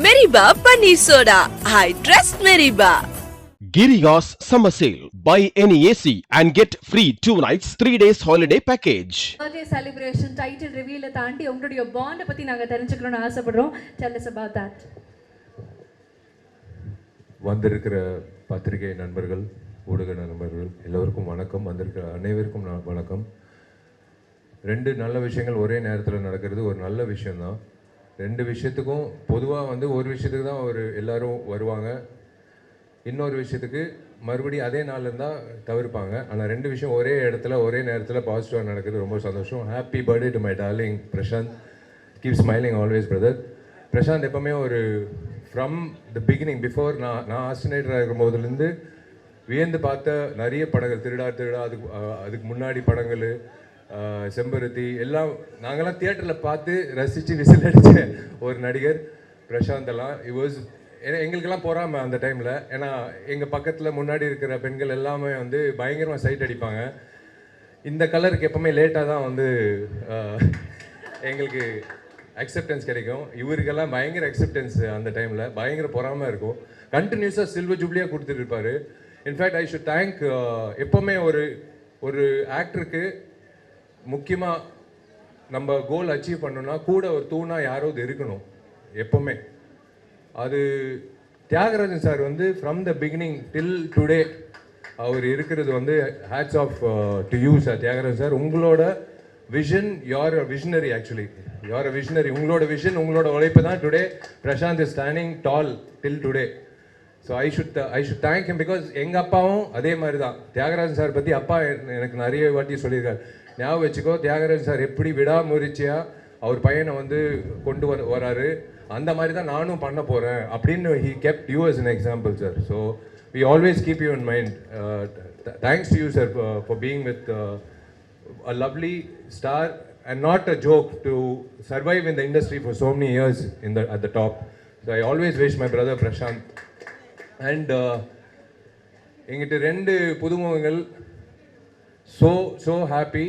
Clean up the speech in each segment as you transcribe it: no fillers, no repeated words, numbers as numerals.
Meriba Paneer Soda. I trust Meriba. Girigas Summer Sale. Buy any AC and get free 2 nights, 3 days holiday package. Birthday celebration title reveal தாண்டி உங்களுடைய bond பத்தி நாங்க தெரிஞ்சுக்கணும்னு ஆசைப்படுறோம். Tell us about that. வந்திருக்கிற பத்திரிகை நண்பர்கள், ஊடக நண்பர்கள் எல்லோருக்கும் வணக்கம். வந்திருக்கிற அனைவருக்கும் வணக்கம். ரெண்டு நல்ல விஷயங்கள் ஒரே நேரத்தில் நடக்கிறது ஒரு நல்ல விஷயம்தான். ரெண்டு விஷயத்துக்கும் பொதுவாக ஒரு விஷயத்துக்கு தான் எல்லாரும் வருவாங்க, இன்னொரு விஷயத்துக்கு மறுபடியும் அதே நாளில் இருந்தால் தவிர்ப்பாங்க. ஆனால் ரெண்டு விஷயம் ஒரே இடத்துல ஒரே நேரத்தில் பாசிட்டிவாக நடக்கிறது ரொம்ப சந்தோஷம். Happy birthday to my darling Prashanth. Keep smiling always brother. Prashanth எப்போவுமே ஃப்ரம் த பிகினிங் பிஃபோர் நான் ஆஸ்டினேட்டராக இருக்கும் போதுலேருந்து வியந்து பார்த்த நிறைய படங்கள், திருடா அதுக்கு முன்னாடி படங்கள், செம்பருத்தி எல்லாம் நாங்கள்லாம் தியேட்டரில் பார்த்து ரசித்து விசில் அடித்த ஒரு நடிகர் பிரசாந்த். எல்லாம் எங்களுக்கெல்லாம் போகாமல் அந்த டைமில், ஏன்னா எங்கள் பக்கத்தில் முன்னாடி இருக்கிற பெண்கள் எல்லாமே பயங்கரமாக சைட் அடிப்பாங்க. இந்த கலருக்கு எப்போவுமே லேட்டாக தான் எங்களுக்கு அக்செப்டன்ஸ் கிடைக்கும். இவருக்கெல்லாம் பயங்கர அக்செப்டன்ஸ் அந்த டைமில், பயங்கர பொறாமல் இருக்கும். கண்டினியூஸாக சில்வர் ஜூப்ளியாக கொடுத்துட்டு இருப்பார். இன்ஃபேக்ட் ஐ ஷுட் தேங்க், எப்போவுமே ஒரு ஆக்டருக்கு முக்கியமாக நம்ம கோல் அச்சீவ் பண்ணணும்னா கூட ஒரு தூணாக யாராவது இருக்கணும் எப்போவுமே. அது Thiagarajan sir from the beginning till today அவர் இருக்கிறது hats off to you sir. Thiagarajan sir, உங்களோட vision, you're a visionary. Actually you're a visionary. உங்களோட விஷன், உங்களோட உழைப்பு தான் today Prashanth is standing tall till today. So I should thank him. Because எங்கள் அப்பாவும் அதே மாதிரி தான். தியாகராஜன் சார் பற்றி அப்பா எனக்கு நிறைய வாட்டி சொல்லியிருக்காரு. ஞாபகம் வச்சுக்கோ, தியாகராஜன் சார் எப்படி விடாமுயற்சியாக அவர் பையனை கொண்டு வராரு, அந்த மாதிரி தான் நானும் பண்ண போகிறேன் அப்படின்னு he kept you as an example, sir. So we always keep you in mind. Thanks to you, sir, for being with a lovely star and not a joke to survive in the industry for so many years at the top. So I always wish my brother Prashant and எங்கிட்ட ரெண்டு புதுமுகங்கள், so happy.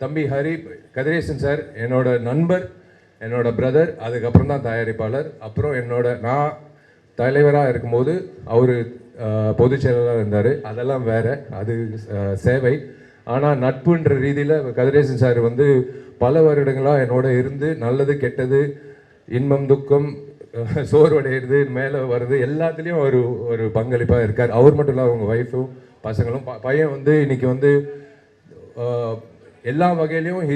தம்பி Hari Kathiresan sir என்னோட நண்பர், என்னோட brother, அதுக்கப்புறம் தான் தயாரிப்பாளர். அப்புறம் நான் தலைவராக இருக்கும்போது அவர் பொதுச் செயலாளராக இருந்தார். அதெல்லாம் வேறு, அது சேவை. ஆனால் நட்புன்ற ரீதியில் கதிரேசன் சார் பல வருடங்களாக என்னோட இருந்து நல்லது கெட்டது, இன்பம் துக்கம், சோர்வடைகிறது, மேலே வர்றது எல்லாத்துலேயும் ஒரு பங்களிப்பாக இருக்கார். அவர் மட்டும் இல்லை, அவங்க ஒய்ஃபும் பசங்களும். பையன் இன்னைக்கு எல்லா வகையிலையும்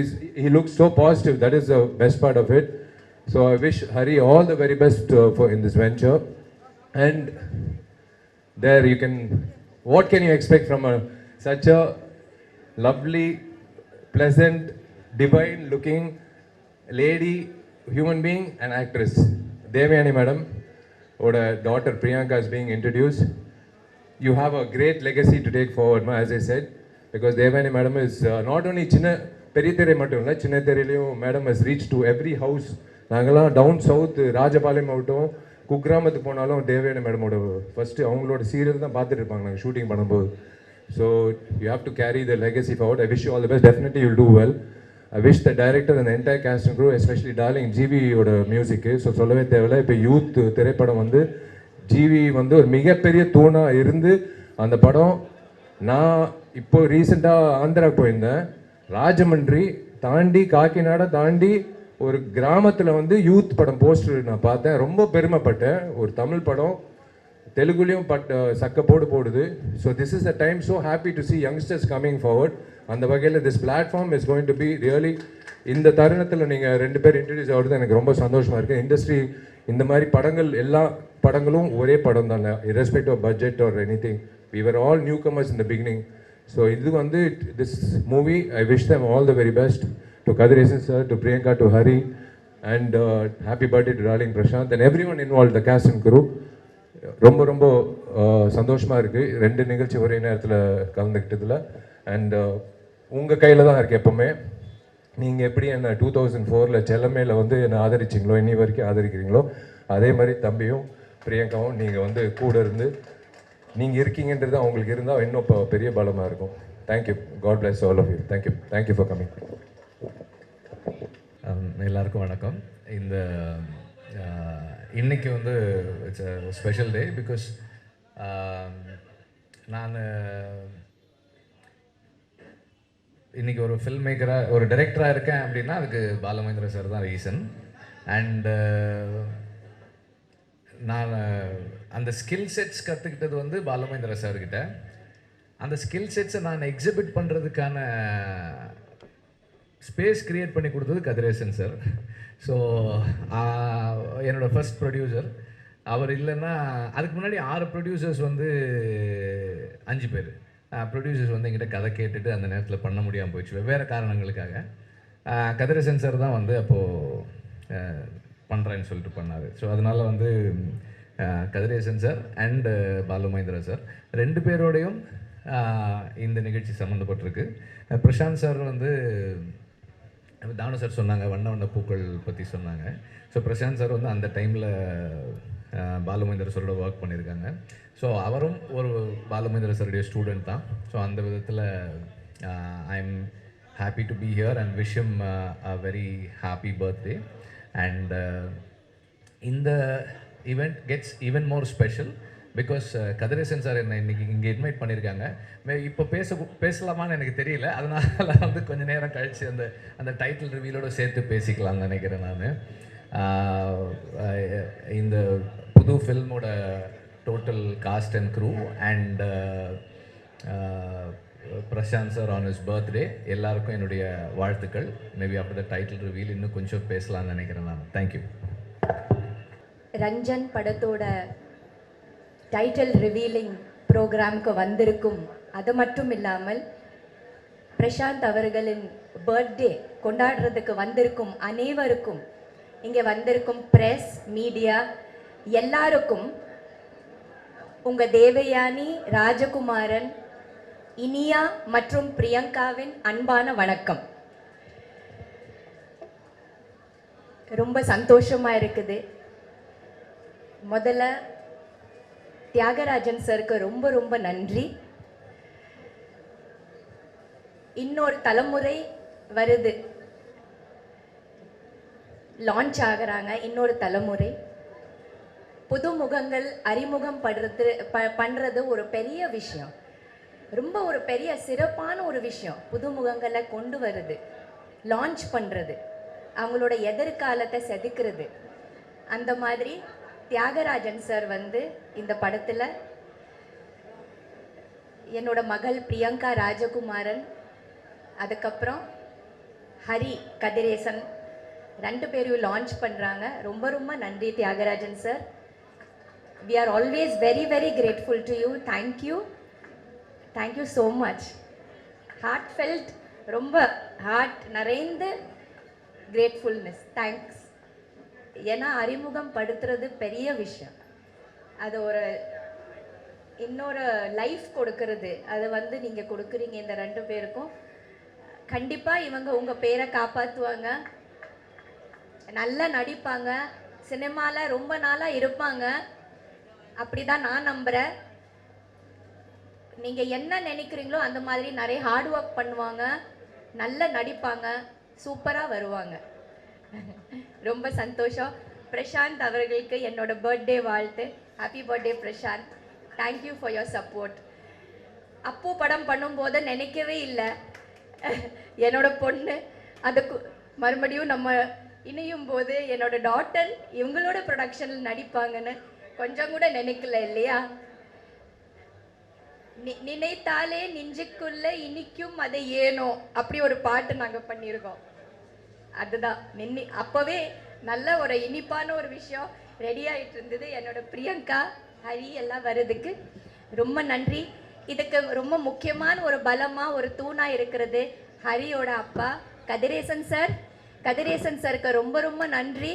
he looks so positive. That is the best part of it. So I wish Hari all the very best in this venture. And there you can, what can you expect from such a lovely, pleasant, divine looking lady, human being and actress. Devayani madam oda daughter Priyanka is being introduced. You have a great legacy to take forward, as I said, because Devayani madam is not only பெரிய திரை மட்டும் இல்லை, சின்ன திரையிலையும் madam has reached to every house. நாங்கள்லாம் down south Rajapalayam ஆகட்டும், குக்கிராமத்துக்கு போனாலும் தேவயானி மேடமோட ஃபஸ்ட்டு அவங்களோட சீரியல் தான் பார்த்துட்டு இருப்பாங்க நாங்கள் ஷூட்டிங் பண்ணும்போது. So you have to carry the legacy forward. I wish you all the best. Definitely you'll do well. I wish the director அந்த entire cast and crew, especially darling ஜிவியோட மியூசிக்கு. So சொல்லவே தேவையில்லை. இப்போ யூத் திரைப்படம் GV ஒரு மிகப்பெரிய தூணாக இருந்து அந்த படம். நான் இப்போ ரீசெண்டாக ஆந்திராவுக்கு போயிருந்தேன். ராஜமன்றி தாண்டி காக்கிநாடா தாண்டி ஒரு கிராமத்தில் யூத் படம் போஸ்டர் நான் பார்த்தேன். ரொம்ப பெருமைப்பட்டேன். ஒரு தமிழ் படம் தெலுங்குலேயும் சக்க போடுது. So this is the time. So happy to C youngsters coming forward. அந்த வகையில் this platform is going to be really, இந்த தருணத்தில் நீங்கள் ரெண்டு பேர் இன்ட்ரடியூஸ் ஆகிறது எனக்கு ரொம்ப சந்தோஷமாக இருக்குது. இண்டஸ்ட்ரி இந்த மாதிரி படங்கள், எல்லா படங்களும் ஒரே படம் தானே, irrespective of budget or anything. We were all newcomers in the beginning. So இது this movie, I wish them all the very best. To Kadiresan sir, to Priyanka, to Hari, and happy birthday to darling Prashant and everyone involved, the cast and crew. ரொம்ப சந்தோஷமாக இருக்குது ரெண்டு நிகழ்ச்சி ஒரே நேரத்தில் கலந்துக்கிட்டதில். And உங்கள் கையில் தான் இருக்குது எப்போவுமே. நீங்கள் எப்படி என்னை 2004 செல்லமேல என்னை ஆதரிச்சிங்களோ, இன்னி வரைக்கும் ஆதரிக்கிறீங்களோ, அதே மாதிரி தம்பியும் பிரியங்காவும் நீங்கள் கூட இருந்து நீங்கள் இருக்கீங்கன்றது அவங்களுக்கு இருந்தால் இன்னும் இப்போ பெரிய பலமாக இருக்கும். Thank you. God bless all of you. Thank you for coming. எல்லாருக்கும் வணக்கம். இந்த இன்னைக்கு வந்து it's a special day because நான் இன்றைக்கி ஒரு ஃபில்ம் மேக்கராக ஒரு டைரக்டராக இருக்கேன் அப்படின்னா அதுக்கு பாலமகேந்திர சார் தான் ரீசன். அண்டு நான் அந்த ஸ்கில் செட்ஸ் கற்றுக்கிட்டது வந்து பாலமகேந்திர சார்கிட்ட. அந்த ஸ்கில் செட்ஸை நான் எக்ஸிபிட் பண்ணுறதுக்கான ஸ்பேஸ் க்ரியேட் பண்ணி கொடுத்தது கதிரேசன் சார். ஸோ என்னோடய ஃபர்ஸ்ட் ப்ரொடியூசர் அவர். இல்லைன்னா அதுக்கு முன்னாடி 6 ப்ரொடியூசர்ஸ் வந்து 5 பேர் ப்ரொடியூசர்ஸ் வந்து எங்கிட்ட கதை கேட்டுட்டு அந்த நேரத்தில் பண்ண முடியாமல் போயிடுச்சு வெவ்வேறு காரணங்களுக்காக. கதிரேசன் சார் தான் வந்து அப்போது பண்ணுறேன்னு சொல்லிட்டு பண்ணார். ஸோ அதனால் வந்து Kathiresan sir and Balu Mahendra sir 2 பேரோடையும் இந்த நிகழ்ச்சி சம்மந்தப்பட்டிருக்கு. பிரசாந்த் சார் வந்து தானு சார் சொன்னாங்க வண்ண வண்ண பூக்கள் பற்றி சொன்னாங்க. ஸோ பிரசாந்த் சார் வந்து அந்த டைமில் பாலுமகேந்திர சாரோட ஒர்க் பண்ணியிருக்காங்க. ஸோ அவரும் ஒரு பாலுமகேந்திர சாருடைய ஸ்டூடெண்ட் தான். ஸோ அந்த விதத்தில் I am happy to be here and wish him a very happy birthday. And இந்த event gets even more special because Kathiresan sir என்னை இன்றைக்கி இங்கே இன்வைட் பண்ணியிருக்காங்க. இப்போ பேசலாமான்னு எனக்கு தெரியல. அதனால வந்து கொஞ்சம் நேரம் கழித்து அந்த டைட்டில் ரிவீலோடு சேர்த்து பேசிக்கலாம்னு நினைக்கிறேன் நான். இந்த புது ஃபில்மோட total cast and crew and Prashanth sir on his birthday எல்லாருக்கும் என்னுடைய வாழ்த்துக்கள். Maybe after the title reveal இன்னும் கொஞ்சம் பேசலாம்னு நினைக்கிறேன் நான். தேங்க்யூ. ரஞ்சன் படத்தோட டைட்டில் ரிவீலிங் ப்ரோக்ராமுக்கு வந்திருக்கும், அது மட்டும் இல்லாமல் பிரசாந்த் அவர்களின் பர்த்டே கொண்டாடுறதுக்கு வந்திருக்கும் அனைவருக்கும், இங்கே வந்திருக்கும் ப்ரெஸ் மீடியா எல்லாருக்கும் உங்கள் தேவயானி, ராஜகுமாரன், இனியா மற்றும் பிரியங்காவின் அன்பான வணக்கம். ரொம்ப சந்தோஷமாக இருக்குது. முதல்ல தியாகராஜன் சருக்கு ரொம்ப ரொம்ப நன்றி. இன்னொரு தலைமுறை வருது, லான்ச் ஆகிறாங்க இன்னொரு தலைமுறை. புது முகங்கள் அறிமுகம் பண்ணுறது ஒரு பெரிய விஷயம், ரொம்ப ஒரு பெரிய சிறப்பான ஒரு விஷயம். புது முகங்களை கொண்டு வருது, லான்ச் பண்ணுறது, அவங்களோட எதிர்காலத்தை செதுக்கிறது. அந்த மாதிரி தியாகராஜன் சார் வந்து இந்த படத்தில் என்னோட மகள் பிரியங்கா ராஜகுமாரன், அதுக்கப்புறம் ஹரி கதிரேசன் 2 பேரையும் லான்ச் பண்ணுறாங்க. ரொம்ப ரொம்ப நன்றி Thiagarajan sir. We are always very very grateful to you. Thank you so much. Heartfelt, ரொம்ப ஹார்ட் நிறைந்து கிரேட்ஃபுல்னஸ். தேங்க்ஸ். ஏன்னா அறிமுகம் படுத்துறது பெரிய விஷயம். அது ஒரு இன்னொரு லைஃப் கொடுக்கறது, அதை வந்து நீங்கள் கொடுக்குறீங்க இந்த 2 பேருக்கும். கண்டிப்பாக இவங்க உங்கள் பேரை காப்பாற்றுவாங்க, நல்லா நடிப்பாங்க, சினிமாவில் ரொம்ப நாளாக இருப்பாங்க. அப்படி தான் நான் நம்புகிறேன். நீங்கள் என்ன நினைக்கிறீங்களோ அந்த மாதிரி நிறைய ஹார்ட் ஒர்க் பண்ணுவாங்க, நல்லா நடிப்பாங்க, சூப்பராக வருவாங்க. ரொம்ப சந்தோஷம். பிரசாந்த் அவர்களுக்கு என்னோட பர்த்டே வாழ்த்து. Happy birthday Prashanth. Thank you for your support. அப்போ படம் பண்ணும்போது நினைக்கவே இல்லை என்னோட பொண்ணு அதுக்கு மறுபடியும் நம்ம இணையும் போது என்னோட டாட்டர் இவங்களோட ப்ரொடக்ஷனில் நடிப்பாங்கன்னு கொஞ்சம் கூட நினைக்கல இல்லையா? நினைத்தாலே நெஞ்சுக்குள்ள இனிக்கும் அதை ஏனோ அப்படி ஒரு பாட்டு நாங்கள் பண்ணியிருக்கோம். அதுதான் அப்போவே நல்ல ஒரு இனிப்பான ஒரு விஷயம் ரெடி ஆகிட்டு இருந்தது. என்னோட பிரியங்கா, ஹரி எல்லாம் வர்றதுக்கு ரொம்ப நன்றி. இதுக்கு ரொம்ப முக்கியமான ஒரு பலமாக ஒரு தூணாக இருக்கிறது ஹரியோட அப்பா கதிரேசன் சார். கதிரேசன் சாருக்கு ரொம்ப ரொம்ப நன்றி.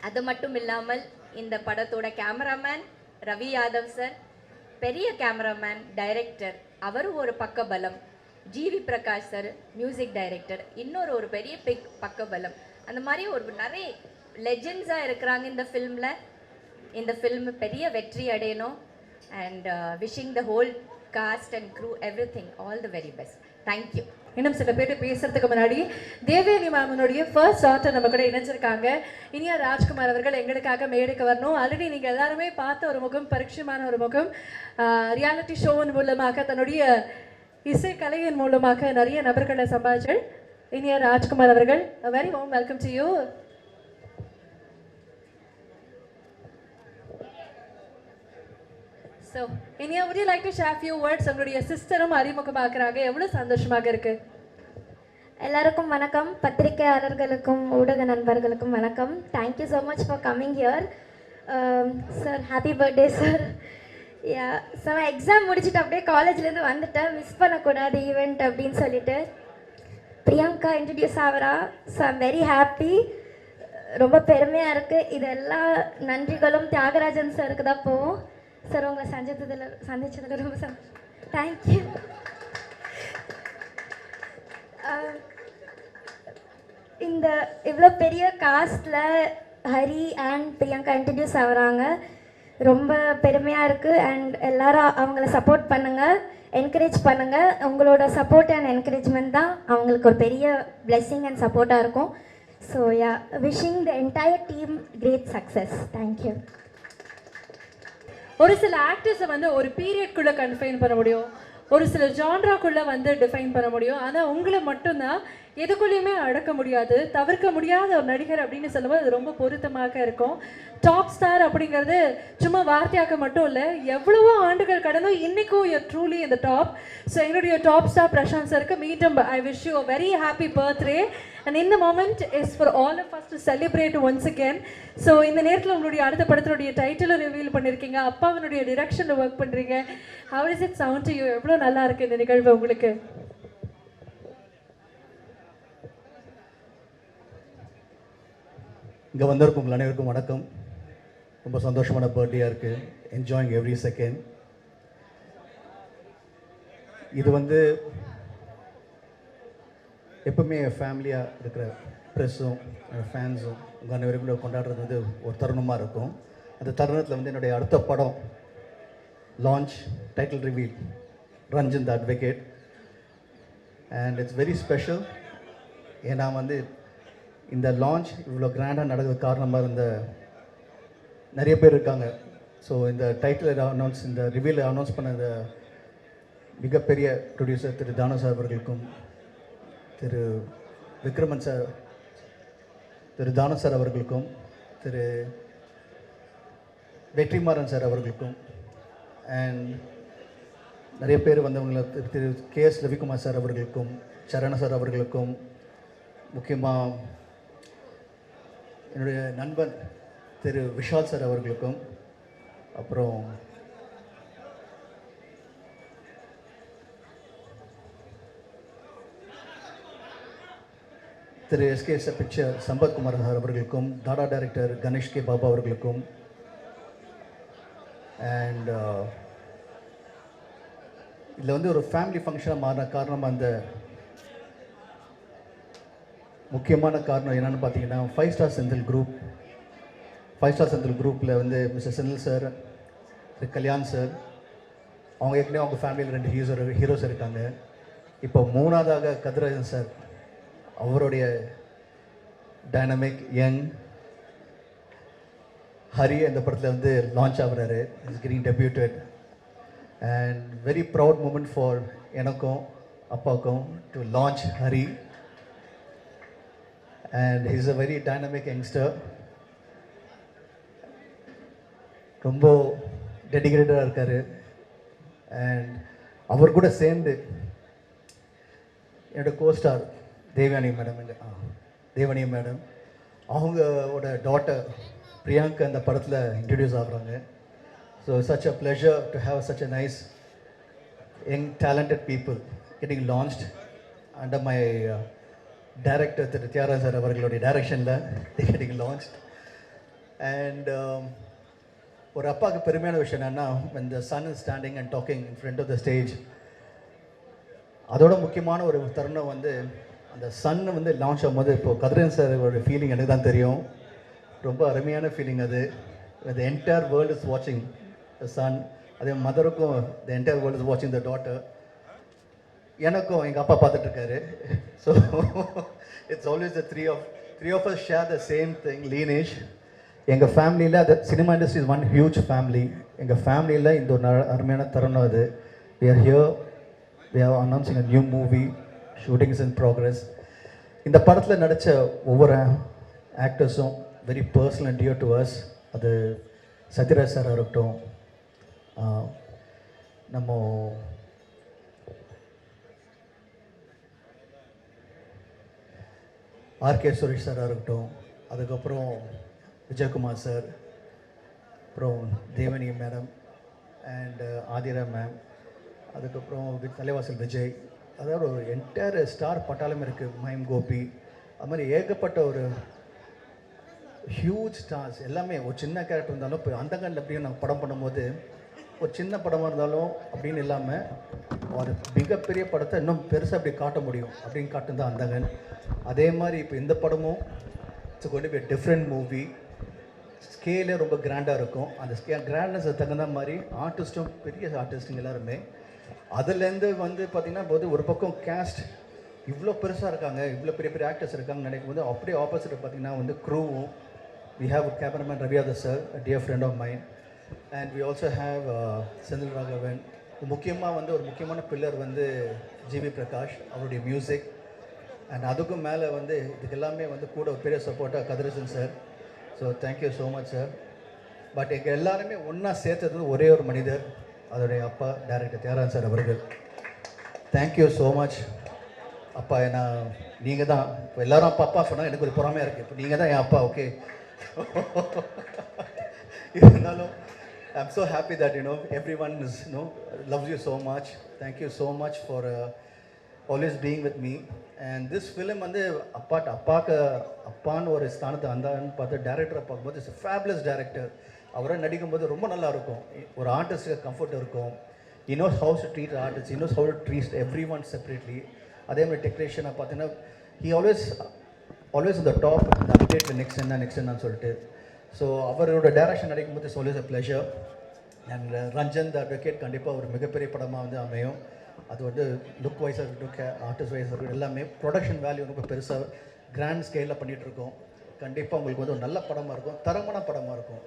அது மட்டும் இல்லாமல் இந்த படத்தோட கேமராமேன் ரவி யாதவ் சார், பெரிய கேமராமேன், டைரக்டர், அவரும் ஒரு பக்கபலம். GV Prakash sir music director, இன்னொரு ஒரு பெரிய பக்கபலம். அந்த மாதிரி ஒரு நிறைய லெஜெண்ட்ஸாக இருக்கிறாங்க இந்த ஃபில்மில். இந்த ஃபில்ம் பெரிய வெற்றி அடையணும். And wishing the whole cast and crew everything all the very best. Thank you. இன்னும் சில பேர் பேசுறதுக்கு முன்னாடி தேவயானி மேமனுடைய ஃபர்ஸ்ட் டாட்டர் நம்ம கூட இணைஞ்சிருக்காங்க. இனியா ராஜ்குமார் அவர்கள் எங்களுக்காக மேடைக்கு வரணும். ஆல்ரெடி நீங்கள் எல்லாருமே பார்த்த ஒரு முகம், பரிட்சயமான ஒரு முகம். ரியாலிட்டி ஷோவின் மூலமாக தன்னுடைய இசை கலையின் மூலமாக நிறைய நபர்களை சம்பாதிச்சு இனியா ராஜ்குமார் அவர்கள், very warm welcome to you. So, Inia, would you like to share a few words? உங்களுடைய சிஸ்டரும் அறிமுகமாக்குறாங்க, எவ்வளவு சந்தோஷமாக இருக்கு. எல்லாருக்கும் வணக்கம், பத்திரிகையாளர்களுக்கும் ஊடக நண்பர்களுக்கும் வணக்கம். Thank you so much for coming here. Sir happy birthday sir. Yeah so நான் எக்ஸாம் முடிச்சுட்டு அப்படியே காலேஜ்லேருந்து வந்துட்டேன், மிஸ் பண்ணக்கூடாது ஈவெண்ட் அப்படின்னு சொல்லிட்டு. பிரியங்கா இன்ட்ரடியூஸ் ஆகிறா. ஸோ ஐம் வெரி ஹாப்பி, ரொம்ப பெருமையாக இருக்குது. இது எல்லா நன்றிகளும் தியாகராஜன் சாருக்கு தான் போவோம். சார் உங்களை சந்திச்சதில் ரொம்ப சந்தோஷம். தேங்க்யூ. இந்த இவ்வளோ பெரிய castle Hari and Priyanka introduce ஆகுறாங்க, ரொம்ப பெருமையாக இருக்குது. அண்ட் எல்லாரும் அவங்கள சப்போர்ட் பண்ணுங்கள், என்கரேஜ் பண்ணுங்கள். உங்களோட சப்போர்ட் அண்ட் என்கரேஜ்மெண்ட் தான் அவங்களுக்கு ஒரு பெரிய பிளெஸ்ஸிங் அண்ட் சப்போர்ட்டாக இருக்கும். So yeah, wishing the entire team great success. Thank you. ஒரு சில ஆக்டர்ஸை வந்து ஒரு பீரியட்குள்ளே கன்ஃபைன் பண்ண முடியும், ஒரு சில ஜான்ராக்குள்ளே வந்து டிஃபைன் பண்ண முடியும். ஆனால் உங்களை மட்டும்தான் எதுக்குள்ளேயுமே அடக்க முடியாது, தவிர்க்க முடியாத ஒரு நடிகர் அப்படின்னு சொல்லும்போது அது ரொம்ப பொருத்தமாக இருக்கும். டாப் ஸ்டார் அப்படிங்கிறது சும்மா வார்த்தையாக்க மட்டும் இல்லை, எவ்வளவோ ஆண்டுகள் கடந்தும் இன்றைக்கும் you truly in the top. So எங்களுடைய டாப் ஸ்டார் பிரசாந்த் சருக்கு மீண்டும் I wish you a very happy birthday. And இந்த moment is for all of us to celebrate once again. So இந்த நேரத்தில் உங்களுடைய அடுத்த படத்தினுடைய டைட்டிலும் ரிவீல் பண்ணியிருக்கீங்க, அப்பாவினுடைய டிரெக்ஷனில் ஒர்க் பண்ணுறீங்க. How is it sound to you? எவ்வளோ நல்லா இருக்குது இந்த நிகழ்வு உங்களுக்கு? இங்கே வந்திருக்கும் உங்கள் அனைவருக்கும் வணக்கம். ரொம்ப சந்தோஷமான பர்த்டேயாக இருக்குது. Enjoying every second. இது வந்து எப்பவுமே ஃபேமிலியாக இருக்கிற ப்ரெஸ்ஸும் ஃபேன்ஸும் உங்கள் அனைவருக்கும் கொண்டாடுறது வந்து ஒரு தருணமாக இருக்கும். அந்த தருணத்தில் வந்து என்னுடைய அடுத்த படம் launch, title reveal, Ranjan the advocate. And it's very special. ஏன்னா வந்து இந்த லான்ச் இவ்வளோ கிராண்டாக நடக்கிறதுக்கு காரணமாக இருந்த நிறைய பேர் இருக்காங்க. ஸோ இந்த டைட்டில் அனௌன்ஸ், இந்த ரிவீல் அனௌன்ஸ் பண்ண இந்த மிகப்பெரிய ப்ரொடியூசர் திரு தானு சார் அவர்களுக்கும், திரு விக்ரமன் சார், திரு தானு சார் அவர்களுக்கும், திரு வெற்றிமாறன் சார் அவர்களுக்கும், அண்ட் நிறைய பேர் வந்தவங்கள திரு KS ரவிக்குமார் சார் அவர்களுக்கும், சரண சார் அவர்களுக்கும், முக்கியமாக என்னுடைய நண்பன் திரு விஷால் சார் அவர்களுக்கும், அப்புறம் திரு SK பிக்சர் சம்பத்குமார் சார் அவர்களுக்கும், தாடா டைரக்டர் கணேஷ் கே பாபா அவர்களுக்கும், அண்ட் இதில் வந்து ஒரு ஃபேமிலி ஃபங்க்ஷனாக மாறின காரணம், அந்த முக்கியமான காரணம் என்னென்னு பார்த்தீங்கன்னா 5 star Senthil group. 5 star Senthil குரூப்பில் வந்து mister Senthil sir, Thiru Kalyan sir, அவங்க ஏற்கனவே அவங்க ஃபேமிலியில் 2 ஹீரோஸ் இருக்காங்க. இப்போ 3ஆவதாக கதிரேசன் சார், அவருடைய டைனமிக் யங் ஹரி இந்த படத்தில் வந்து லான்ச் ஆகுறாரு, is getting debuted. And very proud moment for எனக்கும் அப்பாவுக்கும் to launch Hari. And he's a very dynamic youngster. ரொம்ப டெடிகேட்டடாக இருக்கார். அண்ட் அவர் கூட சேர்ந்து என்னோட கோஸ்டார் தேவயானி மேடம், அவங்களோட டாட்டர் பிரியங்கா இந்த படத்தில் இன்ட்ரடியூஸ் ஆகுறாங்க. So such a pleasure to have such a nice young talented people getting launched under my director Thiru Thiagarajan sir அவர்களுடைய டைரக்ஷனில் getting launched. And ஒரு அப்பாவுக்கு பெருமையான விஷயம் என்னென்னா, when the son is standing and talking in front of the stage, அதோட முக்கியமான ஒரு தருணம் வந்து அந்த சன் வந்து லான்ச் ஆகும்போது, இப்போது கதிரேசன் சாரோட ஃபீலிங் எனக்கு தான் தெரியும், ரொம்ப அருமையான ஃபீலிங் அது. the entire world is watching the son, அதே மதருக்கும் the entire world is watching the daughter. எனக்கும் எங்கள் அப்பா பார்த்துட்ருக்காரு. So it's always the three of us share the same thing, lineage. எங்கள் ஃபேமிலியில் அது cinema industry is one huge family. எங்கள் ஃபேமிலியில் இந்த ஒரு அருமையான தருணம் அது. we are here, we are announcing a new movie, shooting is in progress. இந்த படத்தில் நடித்த ஒவ்வொரு ஆக்டர்ஸும் very personal and dear to us. அது சத்யராஜ் சாராக இருக்கட்டும், நம்ம ஆர்கே சுரேஷ் சாராக இருக்கட்டும், அதுக்கப்புறம் விஜயகுமார் சார், அப்புறம் தேவனி மேடம் அண்ட் ஆதிரா மேம், அதுக்கப்புறம் தலைவாசல் விஜய், அதாவது ஒரு என்டையர் ஸ்டார் பட்டாளம் இருக்குது. மைம் கோபி, அது மாதிரி ஏகப்பட்ட ஒரு ஹியூஜ் ஸ்டார்ஸ் எல்லாமே. ஒரு சின்ன கேரக்டர் இருந்தாலும் இப்போ அந்த கண்ணில் எப்படியும் நாங்கள் படம் பண்ணும்போது ஒரு சின்ன படமாக இருந்தாலும் அப்படின்னு இல்லாமல் ஒரு மிகப்பெரிய படத்தை இன்னும் பெருசாக அப்படி காட்ட முடியும் அப்படின்னு காட்டுதான் அந்தகன். அதே மாதிரி இப்போ இந்த படமும் it's going to be different movie. ஸ்கேலே ரொம்ப கிராண்டாக இருக்கும். அந்த கிராண்ட்னஸ் தகுந்த மாதிரி ஆர்டிஸ்ட்டும் பெரிய ஆர்டிஸ்ட்டுங்க எல்லாருமே. அதுலேருந்து வந்து பார்த்திங்கன்னா போது ஒரு பக்கம் கேஸ்ட் இவ்வளோ பெருசாக இருக்காங்க, இவ்வளோ பெரிய பெரிய ஆக்டர்ஸ் இருக்காங்கன்னு நினைக்கும் போது அப்படியே ஆப்போசிட் பார்த்திங்கன்னா வந்து க்ரூவும். We have cameraman Raviyathar sir, dear friend of mind, and we also have Senthil Raghavan. முக்கியமாக வந்து ஒரு முக்கியமான பில்லர் வந்து ஜிவி பிரகாஷ், அவருடைய மியூசிக். அண்ட் அதுக்கும் மேலே வந்து இதுக்கு எல்லாமே வந்து கூட ஒரு பெரிய சப்போர்ட்டாக Kathiresan sir. So thank you so much sir. But எங்கள் எல்லாருமே ஒன்றா சேர்த்தது ஒரே ஒரு மனிதர், அதோடைய அப்பா டைரக்டர் தியாகராஜன் சார் அவர்கள். தேங்க்யூ ஸோ மச் அப்பா. ஏன்னா நீங்கள் தான் இப்போ எல்லோரும் அப்பா அப்பா சொன்னால் எனக்கு ஒரு பொறாமையாக இருக்குது. இப்போ நீங்கள் தான் என் அப்பா. ஓகே, இருந்தாலும் I am so happy that every one is loves you so much. Thank you so much for always being with me. And this film வந்து அப்பான்னு ஒரு ஸ்தானத்தை அந்தான்னு பார்த்து டேரக்டரை பார்க்கும்போது இட்ஸ் ஃபேப்லஸ் டேரக்டர். அவரை நடிக்கும்போது ரொம்ப நல்லா இருக்கும். ஒரு ஆர்டிஸ்ட்டுக்கு கம்ஃபர்ட் இருக்கும். he knows how to treat artists, he knows how to treat everyone separately. அதே மாதிரி டெக்னீஷியனாக பார்த்தீங்கன்னா he always on the top, the update next என்னன்னு சொல்லிட்டு. ஸோ அவரோட டைரக்ஷன் நடிக்கும்போது it's always a pleasure. And Ranjan the advocate கண்டிப்பாக ஒரு மிகப்பெரிய படமாக வந்து அமையும். அது வந்து லுக் வைஸாக இருக்கட்டும், ஆர்டிஸ்ட் வைஸாக இருக்கட்டும், எல்லாமே ப்ரொடக்ஷன் வேல்யூ ரொம்ப பெருசாக கிராண்ட் ஸ்கேலில் பண்ணிகிட்ருக்கோம். கண்டிப்பாக உங்களுக்கு வந்து ஒரு நல்ல படமாக இருக்கும், தரமான படமாக இருக்கும்.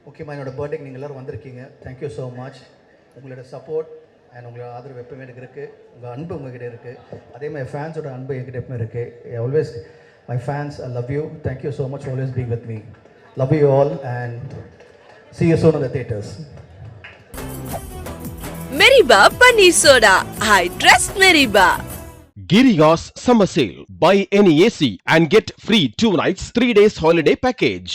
முக்கியமாக என்னோடய பர்த்டேக்கு நீங்கள் எல்லோரும் வந்திருக்கீங்க. Thank you so much. உங்களோட சப்போர்ட் அண்ட் உங்களோட ஆதரவு எப்பவுமே எனக்கு இருக்குது. உங்கள் அன்பு உங்ககிட்ட இருக்குது. அதே மாதிரி ஃபேன்ஸோட அன்பு என்கிட்ட எப்பவுமே இருக்குது. Always my fans, I love you. Thank you so much always being with me. Love you all and see you soon in the theaters. Meriba Paneer Soda. I trust Meriba. Giriga's summer sale. Buy any AC and get free 2 nights 3 days holiday package.